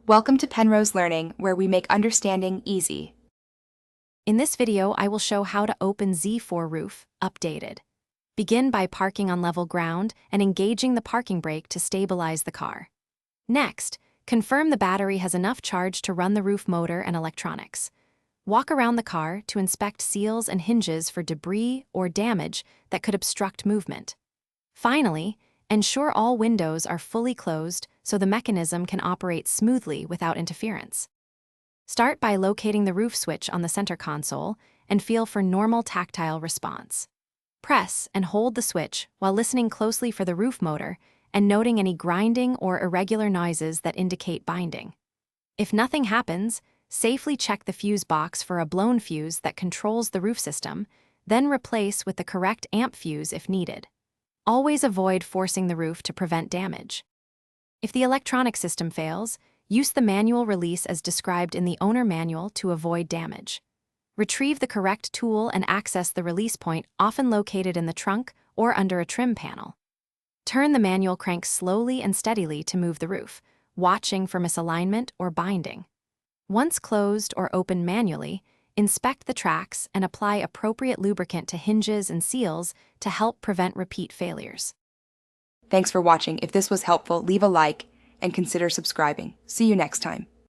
Welcome to Penrose Learning, where we make understanding easy. In this video, I will show how to open Z4 Roof, updated. Begin by parking on level ground and engaging the parking brake to stabilize the car. Next, confirm the battery has enough charge to run the roof motor and electronics. Walk around the car to inspect seals and hinges for debris or damage that could obstruct movement. Finally, ensure all windows are fully closed so the mechanism can operate smoothly without interference. Start by locating the roof switch on the center console and feel for normal tactile response. Press and hold the switch while listening closely for the roof motor and noting any grinding or irregular noises that indicate binding. If nothing happens, safely check the fuse box for a blown fuse that controls the roof system, then replace with the correct amp fuse if needed. Always avoid forcing the roof to prevent damage. If the electronic system fails, use the manual release as described in the owner manual to avoid damage. Retrieve the correct tool and access the release point, often located in the trunk or under a trim panel. Turn the manual crank slowly and steadily to move the roof, watching for misalignment or binding. Once closed or opened manually, inspect the tracks and apply appropriate lubricant to hinges and seals to help prevent repeat failures. Thanks for watching. If this was helpful, leave a like and consider subscribing. See you next time.